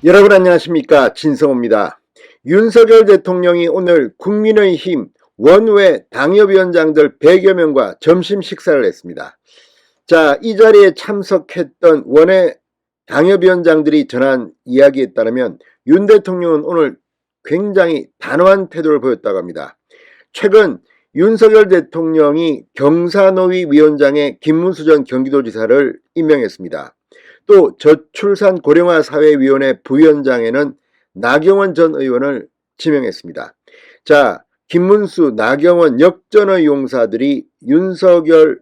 여러분 안녕하십니까, 진성호입니다. 윤석열 대통령이 오늘 국민의힘 원외 당협위원장들 100여 명과 점심 식사를 했습니다. 자, 이 자리에 참석했던 원외 당협위원장들이 전한 이야기에 따르면 윤 대통령은 오늘 굉장히 단호한 태도를 보였다고 합니다. 최근 윤석열 대통령이 경사노위 위원장에 김문수 전 경기도지사를 임명했습니다. 또 저출산 고령화 사회위원회 부위원장에는 나경원 전 의원을 지명했습니다. 자, 김문수, 나경원 역전의 용사들이 윤석열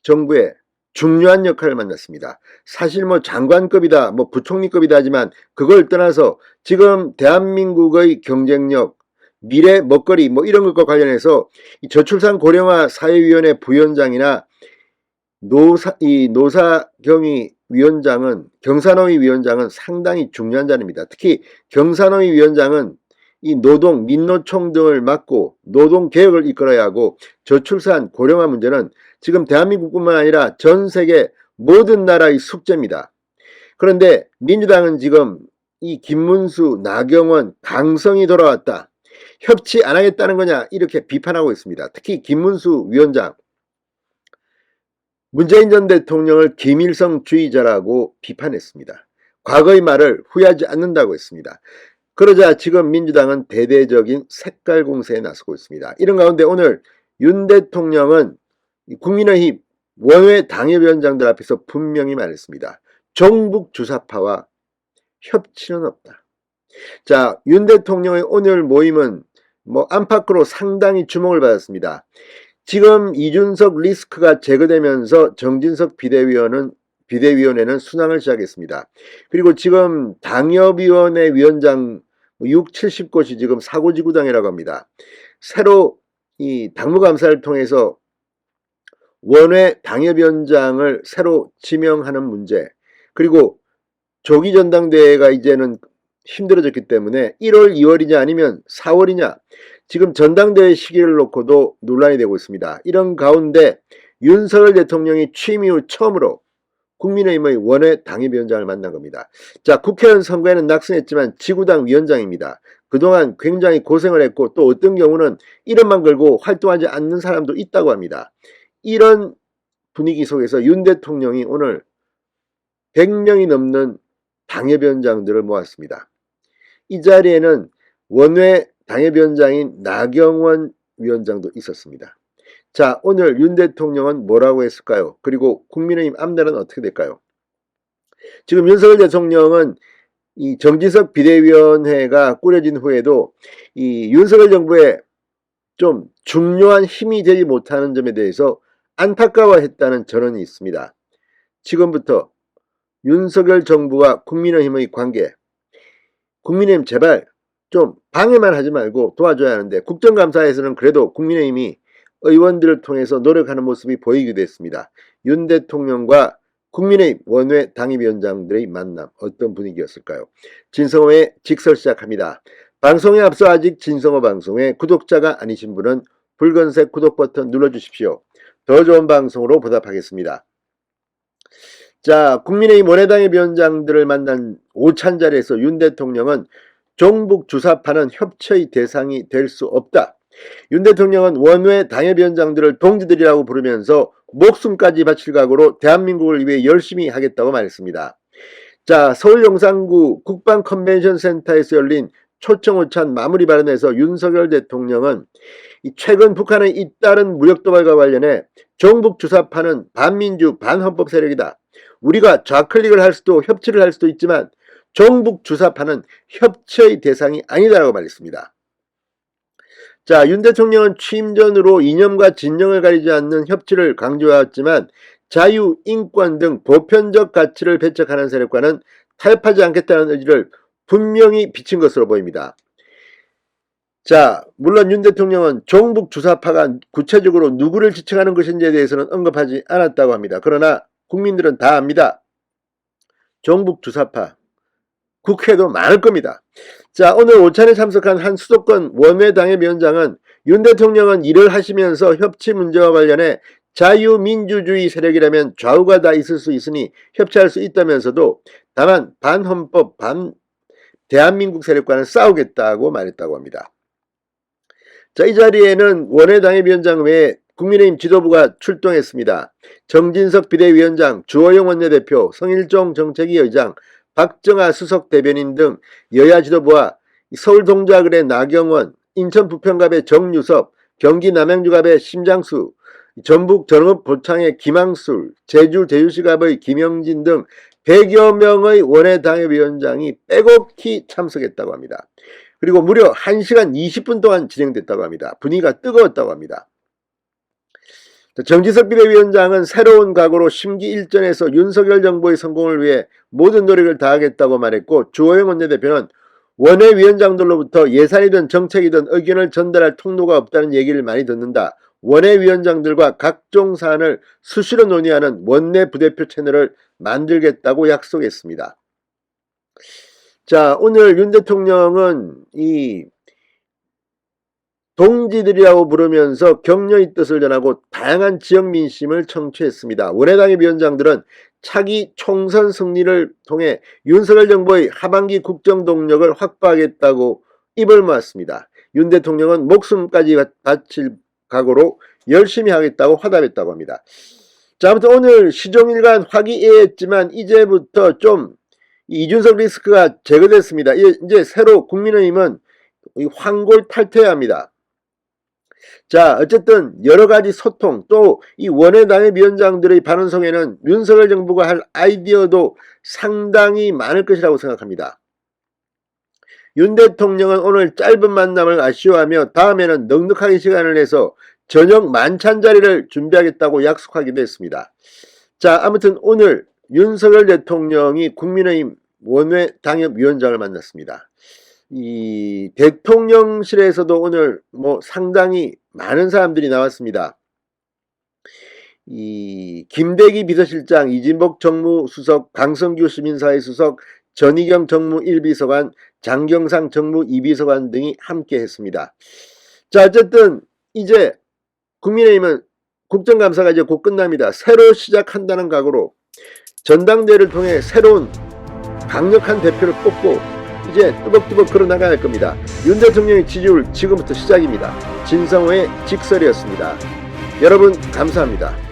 정부의 중요한 역할을 맡았습니다. 사실 장관급이다, 부총리급이다 하지만 그걸 떠나서 지금 대한민국의 경쟁력, 미래 먹거리 이런 것과 관련해서 저출산 고령화 사회위원회 부위원장이나 노사경위 위원장은, 경사노위 위원장은 상당히 중요한 자리입니다. 특히 경사노위 위원장은 이 노동, 민노총 등을 맡고 노동개혁을 이끌어야 하고, 저출산 고령화 문제는 지금 대한민국뿐만 아니라 전 세계 모든 나라의 숙제입니다. 그런데 민주당은 지금 이 김문수, 나경원, 강성이 돌아왔다, 협치 안 하겠다는 거냐, 이렇게 비판하고 있습니다. 특히 김문수 위원장, 문재인 전 대통령을 김일성주의자라고 비판했습니다. 과거의 말을 후회하지 않는다고 했습니다. 그러자 지금 민주당은 대대적인 색깔 공세에 나서고 있습니다. 이런 가운데 오늘 윤 대통령은 국민의힘 원외 당협위원장들 앞에서 분명히 말했습니다. 종북 주사파와 협치는 없다. 자, 윤 대통령의 오늘 모임은 안팎으로 상당히 주목을 받았습니다. 지금 이준석 리스크가 제거되면서 정진석 비대위원회는 순항을 시작했습니다. 그리고 지금 당협위원회 위원장 6, 70곳이 지금 사고지구당이라고 합니다. 새로 이 당무감사를 통해서 원외 당협위원장을 새로 지명하는 문제, 그리고 조기 전당대회가 이제는 힘들어졌기 때문에 1월, 2월이냐 아니면 4월이냐, 지금 전당대회 시기를 놓고도 논란이 되고 있습니다. 이런 가운데 윤석열 대통령이 취임 이후 처음으로 국민의힘의 원외 당협위원장을 만난 겁니다. 자, 국회의원 선거에는 낙선했지만 지구당 위원장입니다. 그동안 굉장히 고생을 했고, 또 어떤 경우는 이름만 걸고 활동하지 않는 사람도 있다고 합니다. 이런 분위기 속에서 윤 대통령이 오늘 100명이 넘는 당협위원장들을 모았습니다. 이 자리에는 원외 당협위원장인 나경원 위원장도 있었습니다. 자, 오늘 윤 대통령은 뭐라고 했을까요? 그리고 국민의힘 앞날은 어떻게 될까요? 지금 윤석열 대통령은 이 정진석 비대위원회가 꾸려진 후에도 이 윤석열 정부에 좀 중요한 힘이 되지 못하는 점에 대해서 안타까워했다는 전언이 있습니다. 지금부터 윤석열 정부와 국민의힘의 관계, 국민의힘 제발 좀 방해만 하지 말고 도와줘야 하는데, 국정감사에서는 그래도 국민의힘이 의원들을 통해서 노력하는 모습이 보이기도 했습니다. 윤 대통령과 국민의힘 원외 당협위원장들의 만남, 어떤 분위기였을까요? 진성호의 직설 시작합니다. 방송에 앞서 아직 진성호 방송에 구독자가 아니신 분은 붉은색 구독 버튼 눌러주십시오. 더 좋은 방송으로 보답하겠습니다. 자, 국민의힘 원외당협위원장들을 만난 오찬 자리에서 윤 대통령은 종북 주사파는 협치의 대상이 될 수 없다. 윤 대통령은 원외 당협위원장들을 동지들이라고 부르면서 목숨까지 바칠 각오로 대한민국을 위해 열심히 하겠다고 말했습니다. 자, 서울 용산구 국방컨벤션센터에서 열린 초청오찬 마무리 발언에서 윤석열 대통령은 최근 북한의 잇따른 무력도발과 관련해 종북 주사파는 반민주 반헌법 세력이다. 우리가 좌클릭을 할 수도 협치를 할 수도 있지만 종북 주사파는 협치의 대상이 아니다라고 말했습니다. 자, 윤 대통령은 취임 전으로 이념과 진영을 가리지 않는 협치를 강조해왔지만 자유, 인권 등 보편적 가치를 배척하는 세력과는 타협하지 않겠다는 의지를 분명히 비친 것으로 보입니다. 자, 물론 윤 대통령은 종북 주사파가 구체적으로 누구를 지칭하는 것인지에 대해서는 언급하지 않았다고 합니다. 그러나 국민들은 다 압니다. 종북 주사파 국회도 많을 겁니다. 자, 오늘 오찬에 참석한 한 수도권 원외 당협위원장은 윤 대통령은 일을 하시면서 협치 문제와 관련해 자유민주주의 세력이라면 좌우가 다 있을 수 있으니 협치할 수 있다면서도 다만 반헌법, 대한민국 세력과는 싸우겠다고 말했다고 합니다. 자, 이 자리에는 원외 당협위원장 외에 국민의힘 지도부가 출동했습니다. 정진석 비대위원장, 주호영 원내대표, 성일종 정책위 의장, 박정아 수석 대변인 등 여야 지도부와 서울 동작을의 나경원, 인천 부평갑의 정유섭, 경기 남양주갑의 심장수, 전북 전업보창의 김항술, 제주 제주시갑의 김영진 등 100여 명의 원외 당협위원장이 빼곡히 참석했다고 합니다. 그리고 무려 1시간 20분 동안 진행됐다고 합니다. 분위기가 뜨거웠다고 합니다. 정진석 비대위원장은 새로운 각오로 심기 일전에서 윤석열 정부의 성공을 위해 모든 노력을 다하겠다고 말했고, 주호영 원내대표는 원외위원장들로부터 예산이든 정책이든 의견을 전달할 통로가 없다는 얘기를 많이 듣는다. 원외위원장들과 각종 사안을 수시로 논의하는 원내 부대표 채널을 만들겠다고 약속했습니다. 자, 오늘 윤 대통령은 이 동지들이라고 부르면서 격려의 뜻을 전하고 다양한 지역 민심을 청취했습니다. 원외당의 위원장들은 차기 총선 승리를 통해 윤석열 정부의 하반기 국정 동력을 확보하겠다고 입을 모았습니다. 윤 대통령은 목숨까지 바칠 각오로 열심히 하겠다고 화답했다고 합니다. 자, 아무튼 오늘 시종일관 화기애애했지만 이제부터 좀 이준석 리스크가 제거됐습니다. 이제 새로 국민의힘은 황골 탈퇴해야 합니다. 자, 어쨌든 여러가지 소통, 또 이 원외당의 위원장들의 발언 속에는 윤석열 정부가 할 아이디어도 상당히 많을 것이라고 생각합니다. 윤 대통령은 오늘 짧은 만남을 아쉬워하며 다음에는 넉넉하게 시간을 내서 저녁 만찬 자리를 준비하겠다고 약속하기도 했습니다. 자, 아무튼 오늘 윤석열 대통령이 국민의힘 원외 당협위원장을 만났습니다. 이 대통령실에서도 오늘 상당히 많은 사람들이 나왔습니다. 이 김대기 비서실장, 이진복 정무수석, 강성규 시민사회 수석, 전희경 정무 1비서관, 장경상 정무 2비서관 등이 함께 했습니다. 자, 어쨌든 이제 국민의힘은 국정감사가 이제 곧 끝납니다. 새로 시작한다는 각오로 전당대회를 통해 새로운 강력한 대표를 뽑고 이제 뚜벅뚜벅 걸어나가야 할 겁니다. 윤 대통령의 지지율 지금부터 시작입니다. 진성호의 직설이었습니다. 여러분 감사합니다.